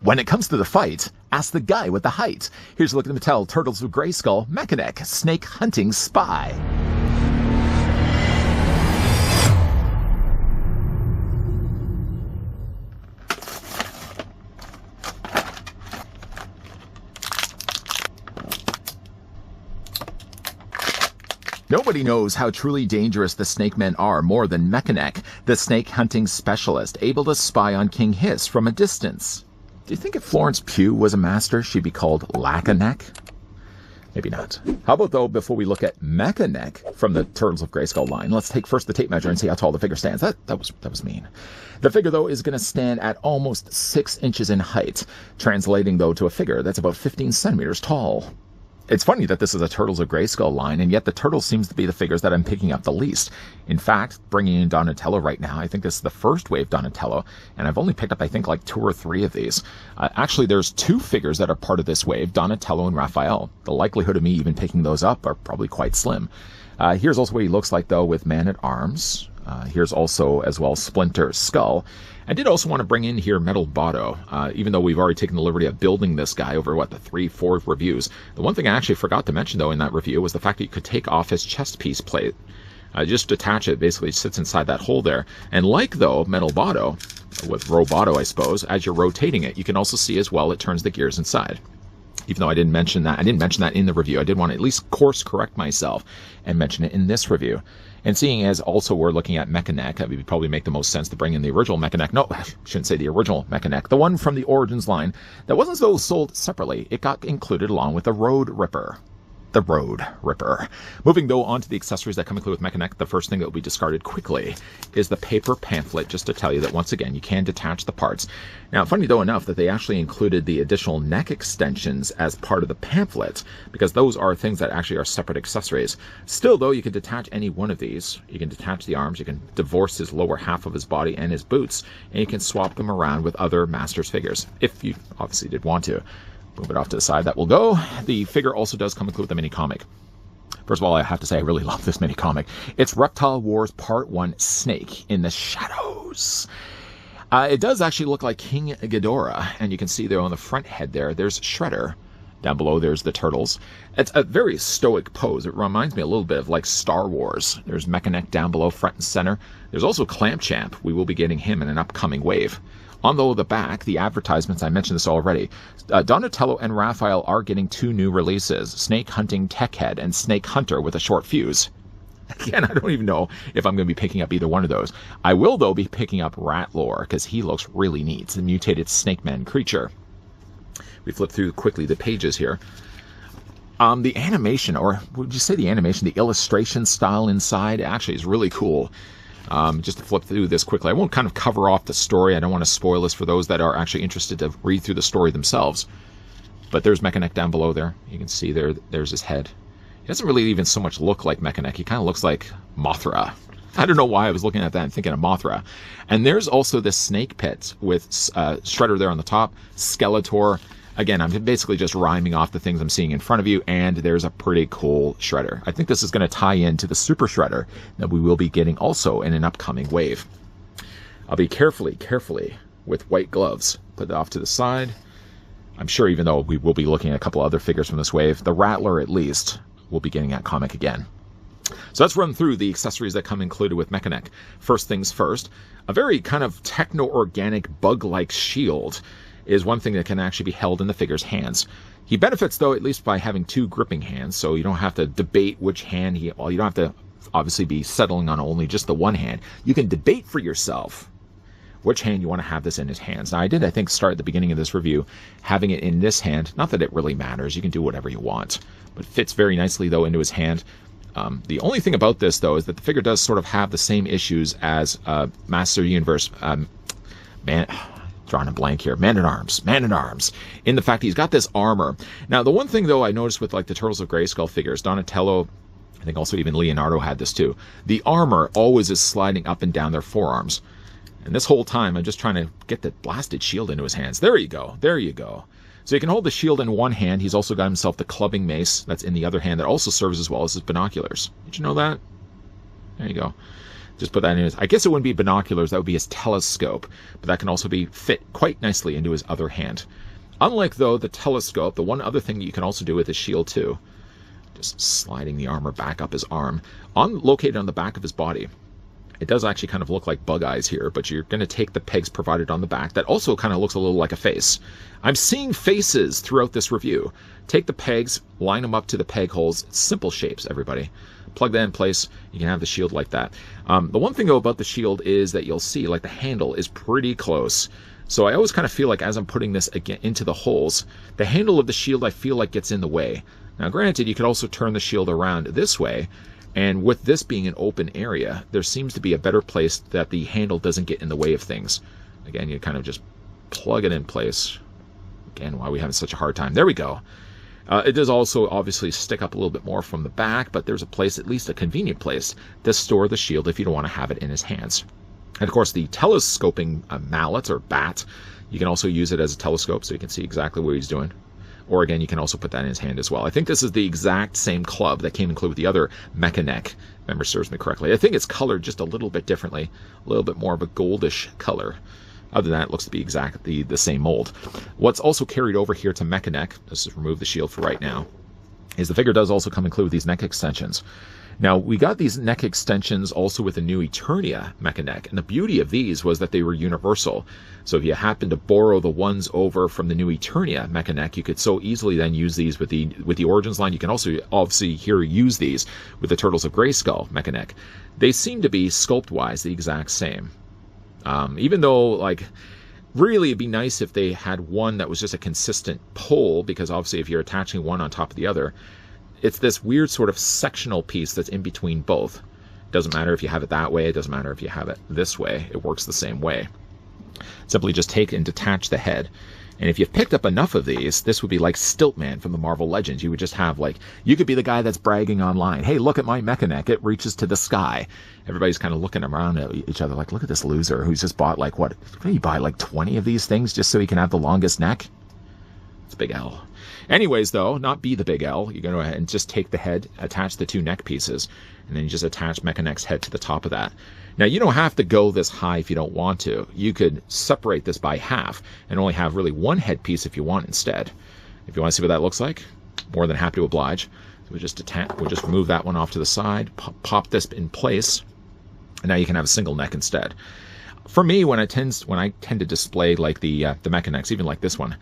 When it comes to the fight, ask the guy with the height. Here's a look at the Mattel Turtles of Grayskull Mekaneck, snake hunting spy. Nobody knows how truly dangerous the snake men are more than Mekaneck, the snake hunting specialist, able to spy on King Hiss from a distance. Do you think if Florence Pugh was a master, she'd be called Lackaneck? Maybe not. How about, though, before we look at Mekaneck from the Turtles of Grayskull line, let's take first the tape measure and see how tall the figure stands. That was mean. The figure, though, is going to stand at almost 6 inches in height, translating, though, to a figure that's about 15 centimeters tall. It's funny that this is a Turtles of Grayskull line, and yet the Turtles seems to be the figures that I'm picking up the least. In fact, bringing in Donatello right now, I think this is the first wave Donatello, and I've only picked up, I think, like 2 or 3 of these. Actually, there's 2 figures that are part of this wave, Donatello and Raphael. The likelihood of me even picking those up are probably quite slim. Here's also what he looks like, though, with Man-at-Arms. Here's also, as well, Splinter Skull. I did also want to bring in here Meadowvale, even though we've already taken the liberty of building this guy over, the 3-4 reviews. The one thing I actually forgot to mention, though, in that review was the fact that you could take off his chest piece plate. Just detach it, basically sits inside that hole there. And like, though, Meadowvale, with Roboto, I suppose, as you're rotating it, you can also see as well it turns the gears inside. Even though I didn't mention that in the review. I did want to at least course correct myself and mention it in this review. And seeing as also we're looking at Mekaneck, it would probably make the most sense to bring in the original Mekaneck. No, I shouldn't say the original Mekaneck. The one from the Origins line that wasn't so sold separately. It got included along with the Road Ripper. The Road Ripper. Moving, though, on to the accessories that come included with Mekaneck, the first thing that will be discarded quickly is the paper pamphlet, just to tell you that, once again, you can detach the parts. Now, funny, though, enough that they actually included the additional neck extensions as part of the pamphlet, because those are things that actually are separate accessories. Still, though, you can detach any one of these. You can detach the arms, you can divorce his lower half of his body and his boots, and you can swap them around with other Masters figures, if you obviously did want to. Move it off to the side, that will go. The figure also does come included with the mini comic. First of all, I have to say I really love this mini comic. It's Reptile Wars Part 1 Snake in the Shadows. It does actually look like King Ghidorah, and you can see there on the front head there's Shredder. Down below, there's the Turtles. It's a very stoic pose. It reminds me a little bit of like Star Wars. There's Mekaneck down below, front and center. There's also Clamp Champ. We will be getting him in an upcoming wave. On the back, the advertisements, I mentioned this already, Donatello and Raphael are getting 2 new releases, Snake Hunting Tech Head and Snake Hunter with a short fuse. Again, I don't even know if I'm going to be picking up either one of those. I will, though, be picking up Ratlore, because he looks really neat. It's a mutated Snake Man creature. We flip through quickly the pages here. The animation, or would you say the animation, the illustration style inside actually is really cool. Just to flip through this quickly. I won't kind of cover off the story. I don't want to spoil this for those that are actually interested to read through the story themselves. But there's Mekaneck down below there. You can see there's his head. He doesn't really even so much look like Mekaneck. He kind of looks like Mothra. I don't know why I was looking at that and thinking of Mothra. And there's also this snake pit with Shredder there on the top, Skeletor. Again, I'm basically just rhyming off the things I'm seeing in front of you, and there's a pretty cool Shredder. I think this is going to tie into the Super Shredder that we will be getting also in an upcoming wave. I'll be carefully with white gloves. Put it off to the side. I'm sure, even though we will be looking at a couple other figures from this wave, the Rattler at least will be getting that comic again. So let's run through the accessories that come included with Mekaneck. First things first, a very kind of techno-organic bug-like shield is one thing that can actually be held in the figure's hands. He benefits, though, at least by having 2 gripping hands, so you don't have to debate which hand you don't have to obviously be settling on only just the one hand. You can debate for yourself which hand you want to have this in his hands. Now, I think, start at the beginning of this review having it in this hand. Not that it really matters. You can do whatever you want. But it fits very nicely, though, into his hand. The only thing about this, though, is that the figure does sort of have the same issues as Master Universe drawing a blank here. Man-at-Arms, in the fact he's got this armor. Now, the one thing, though, I noticed with like the Turtles of Grayskull figures, Donatello, I think also even Leonardo had this too, the armor always is sliding up and down their forearms. And this whole time, I'm just trying to get the blasted shield into his hands. There you go. So he can hold the shield in one hand. He's also got himself the clubbing mace that's in the other hand that also serves as well as his binoculars. Did you know that? There you go. Just put that in his, I guess it wouldn't be binoculars, that would be his telescope, but that can also be fit quite nicely into his other hand. Unlike, though, the telescope, the one other thing that you can also do with his shield, too, just sliding the armor back up his arm, located on the back of his body. It does actually kind of look like bug eyes here, but you're going to take the pegs provided on the back. That also kind of looks a little like a face. I'm seeing faces throughout this review. Take the pegs, line them up to the peg holes. Simple shapes, everybody. Plug that in place. You can have the shield like that. The one thing, though, about the shield is that you'll see, like, the handle is pretty close. So I always kind of feel like as I'm putting this again into the holes, the handle of the shield I feel like gets in the way. Now, granted, you could also turn the shield around this way. And with this being an open area, there seems to be a better place that the handle doesn't get in the way of things. Again, you kind of just plug it in place. Again, why are we having such a hard time? There we go. It does also obviously stick up a little bit more from the back, but there's a place, at least a convenient place, to store the shield if you don't want to have it in his hands. And of course, the telescoping mallet or bat, you can also use it as a telescope so you can see exactly what he's doing. Or again, you can also put that in his hand as well. I think this is the exact same club that came included with the other Mekaneck, if memory serves me correctly. I think it's colored just a little bit differently, a little bit more of a goldish color. Other than that, it looks to be exactly the same mold. What's also carried over here to Mekaneck, let's just remove the shield for right now, is the figure does also come included with these neck extensions. Now, we got these neck extensions also with the new Eternia Mekaneck, and the beauty of these was that they were universal. So if you happen to borrow the ones over from the new Eternia Mekaneck, you could so easily then use these with the Origins line. You can also obviously here use these with the Turtles of Grayskull Mekaneck. They seem to be sculpt-wise the exact same. Even though, like, really it'd be nice if they had one that was just a consistent pole, because obviously if you're attaching one on top of the other, it's this weird sort of sectional piece that's in between both. Doesn't matter if you have it that way, it doesn't matter if you have it this way, it works the same way. Simply just take and detach the head. And if you've picked up enough of these, this would be like Stiltman from the Marvel Legends. You would just have, like, you could be the guy that's bragging online, hey, look at my Mekaneck, it reaches to the sky. Everybody's kind of looking around at each other like, look at this loser who's just bought, like, what did he buy, like 20 of these things just so he can have the longest neck? It's Big L. Anyways, though, not be the Big L. You're going to go ahead and just take the head, attach the two neck pieces, and then you just attach Mekaneck's head to the top of that. Now, you don't have to go this high if you don't want to. You could separate this by half and only have really one head piece if you want instead. If you want to see what that looks like, more than happy to oblige. So we'll just remove that one off to the side, pop this in place, and now you can have a single neck instead. For me, when I tend to display like the Mekanecks, even like this one,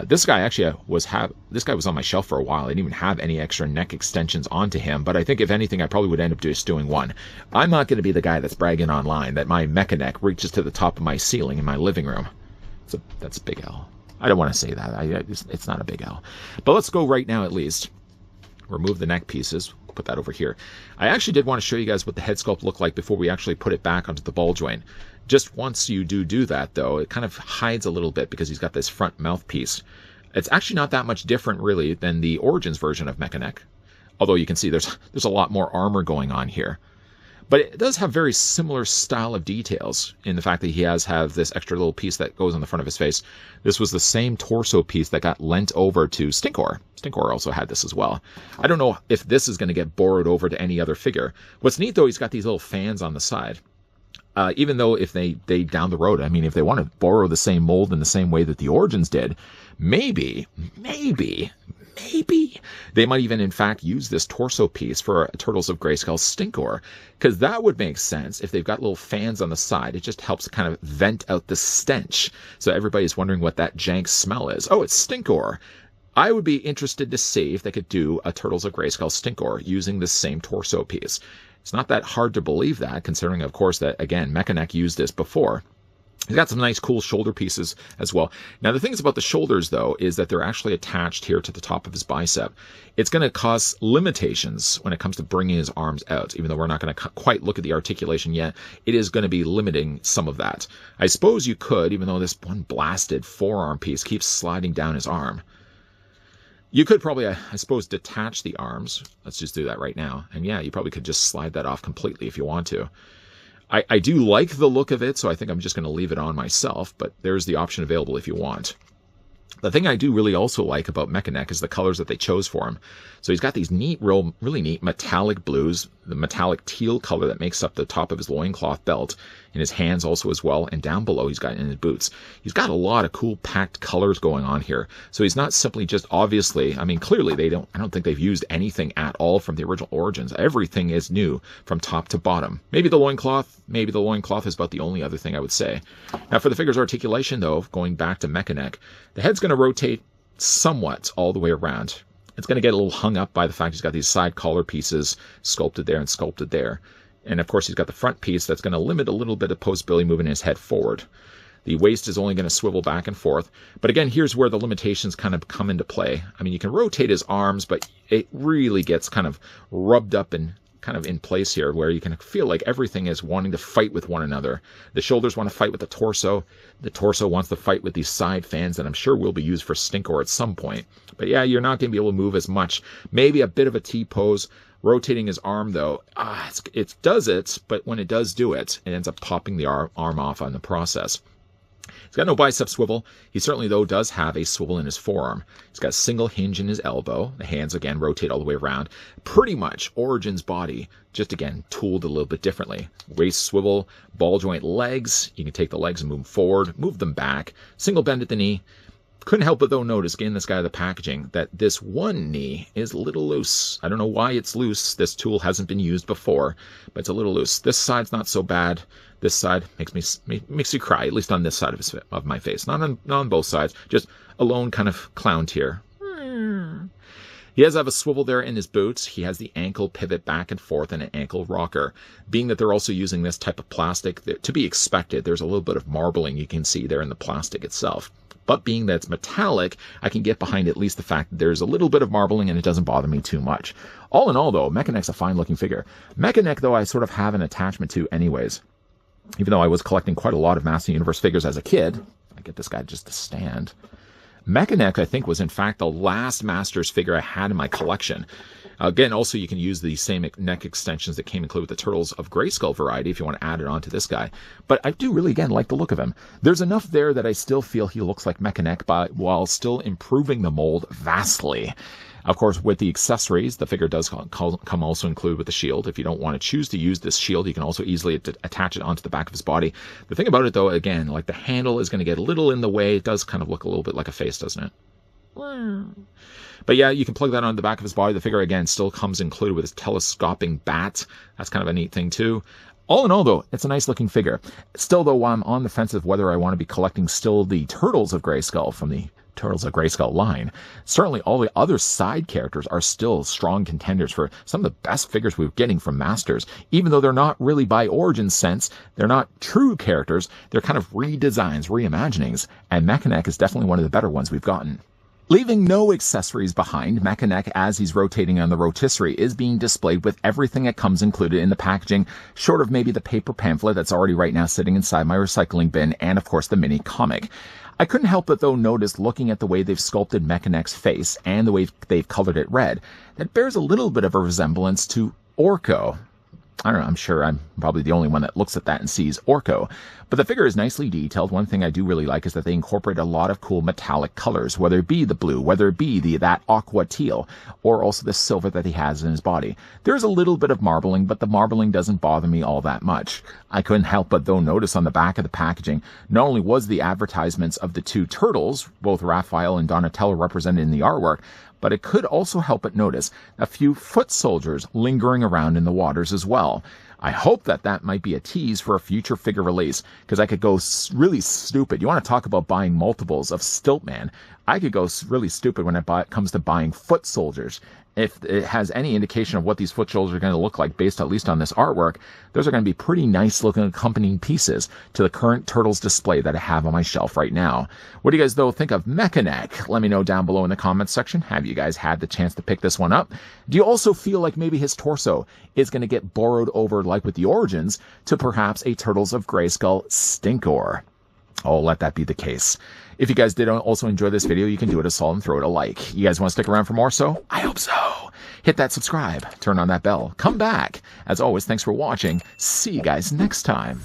this guy actually was on my shelf for a while. I didn't even have any extra neck extensions onto him, but I think if anything, I probably would end up just doing one. I'm not going to be the guy that's bragging online that my Mekaneck reaches to the top of my ceiling in my living room. So that's a Big L. I don't want to say that. It's not a Big L. But let's go right now at least. Remove the neck pieces. Put that over here. I actually did want to show you guys what the head sculpt looked like before we actually put it back onto the ball joint. Just once you do that, though, it kind of hides a little bit because he's got this front mouthpiece. It's actually not that much different, really, than the Origins version of Mekaneck. Although you can see there's a lot more armor going on here. But it does have very similar style of details in the fact that he have this extra little piece that goes on the front of his face. This was the same torso piece that got lent over to Stinkor. Stinkor also had this as well. I don't know if this is going to get borrowed over to any other figure. What's neat, though, he's got these little fans on the side. Even though if they down the road, I mean, if they want to borrow the same mold in the same way that the Origins did, maybe they might even, in fact, use this torso piece for Turtles of Grayskull Stinkor, because that would make sense if they've got little fans on the side. It just helps kind of vent out the stench. So everybody's wondering what that jank smell is. Oh, it's Stinkor. I would be interested to see if they could do a Turtles of Grayskull Stinkor using this same torso piece. It's not that hard to believe that, considering, of course, that, again, Mekaneck used this before. He's got some nice, cool shoulder pieces as well. Now, the things about the shoulders, though, is that they're actually attached here to the top of his bicep. It's going to cause limitations when it comes to bringing his arms out. Even though we're not going to quite look at the articulation yet, it is going to be limiting some of that. I suppose you could, even though this one blasted forearm piece keeps sliding down his arm. You could probably, I suppose, detach the arms. Let's just do that right now. And yeah, you probably could just slide that off completely if you want to. I do like the look of it, so I think I'm just going to leave it on myself, but there's the option available if you want. The thing I do really also like about Mekaneck is the colors that they chose for him. So he's got these neat, really neat metallic blues, the metallic teal color that makes up the top of his loincloth belt, in his hands also as well, and down below he's got in his boots. He's got a lot of cool packed colors going on here. So he's not simply just obviously, I mean, clearly I don't think they've used anything at all from the original Origins. Everything is new from top to bottom. Maybe the loincloth is about the only other thing I would say. Now for the figure's articulation though, going back to Mekaneck, the head's going to rotate somewhat all the way around. It's going to get a little hung up by the fact he's got these side collar pieces sculpted there and sculpted there. And of course he's got the front piece that's going to limit a little bit of postability moving his head forward. The waist is only going to swivel back and forth. But again, here's where the limitations kind of come into play. I mean, you can rotate his arms, but it really gets kind of rubbed up and kind of in place here where you can feel like everything is wanting to fight with one another. The shoulders want to fight with the torso. The torso wants to fight with these side fans that I'm sure will be used for Stinkor at some point. But yeah, you're not going to be able to move as much. Maybe a bit of a T-pose. Rotating his arm, though, it does it, but when it does do it, it ends up popping the arm off on the process. He's got no bicep swivel. He certainly, though, does have a swivel in his forearm. He's got a single hinge in his elbow. The hands, again, rotate all the way around. Pretty much Origin's body, just, again, tooled a little bit differently. Waist swivel, ball joint legs. You can take the legs and move them forward, move them back. Single bend at the knee. Couldn't help but, though, notice, getting this guy the packaging, that this one knee is a little loose. I don't know why it's loose. This tool hasn't been used before, but it's a little loose. This side's not so bad. This side makes you cry, at least on this side of my face. Not on both sides. Just a lone kind of clown tear. He does have a swivel there in his boots. He has the ankle pivot back and forth and an ankle rocker. Being that they're also using this type of plastic, to be expected, there's a little bit of marbling you can see there in the plastic itself. But being that it's metallic, I can get behind at least the fact that there's a little bit of marbling and it doesn't bother me too much. All in all, though, Mekaneck's a fine-looking figure. Mekaneck, though, I sort of have an attachment to anyways. Even though I was collecting quite a lot of Master Universe figures as a kid. I get this guy just to stand. Mekaneck, I think, was in fact the last Masters figure I had in my collection. Again, also you can use the same neck extensions that came included with the Turtles of Grayskull variety if you want to add it on to this guy. But I do really, again, like the look of him. There's enough there that I still feel he looks like Mekaneck while still improving the mold vastly. Of course, with the accessories, the figure does come also included with the shield. If you don't want to choose to use this shield, you can also easily attach it onto the back of his body. The thing about it, though, again, like the handle is going to get a little in the way. It does kind of look a little bit like a face, doesn't it? But yeah, you can plug that on the back of his body. The figure, again, still comes included with his telescoping bat. That's kind of a neat thing, too. All in all, though, it's a nice-looking figure. Still, though, I'm on the fence of whether I want to be collecting still the Turtles of Grayskull from the Turtles of Grayskull line. Certainly, all the other side characters are still strong contenders for some of the best figures we're getting from Masters. Even though they're not really by origin sense, they're not true characters. They're kind of redesigns, reimaginings. And Mekaneck is definitely one of the better ones we've gotten. Leaving no accessories behind, Mekaneck, as he's rotating on the rotisserie, is being displayed with everything that comes included in the packaging, short of maybe the paper pamphlet that's already right now sitting inside my recycling bin, and of course the mini comic. I couldn't help but, though, notice, looking at the way they've sculpted Mekaneck's face and the way they've colored it red, that bears a little bit of a resemblance to Orko. I don't know, I'm sure I'm probably the only one that looks at that and sees Orko. But the figure is nicely detailed. One thing I do really like is that they incorporate a lot of cool metallic colors, whether it be the blue, whether it be that aqua teal, or also the silver that he has in his body. There's a little bit of marbling, but the marbling doesn't bother me all that much. I couldn't help but, though, notice on the back of the packaging, not only was the advertisements of the two turtles, both Raphael and Donatello represented in the artwork, but it could also help but notice a few foot soldiers lingering around in the waters as well. I hope that might be a tease for a future figure release, because I could go really stupid. You want to talk about buying multiples of Stiltman? I could go really stupid when it comes to buying foot soldiers. If it has any indication of what these foot soldiers are going to look like based at least on this artwork, those are going to be pretty nice looking accompanying pieces to the current Turtles display that I have on my shelf right now. What do you guys, though, think of Mekaneck? Let me know down below in the comments section. Have you guys had the chance to pick this one up? Do you also feel like maybe his torso is going to get borrowed over, like with the Origins, to perhaps a Turtles of Grayskull Stinkor? Oh, let that be the case. If you guys did also enjoy this video, you can do it a solid and throw it a like. You guys want to stick around for more so? I hope so. Hit that subscribe. Turn on that bell. Come back. As always, thanks for watching. See you guys next time.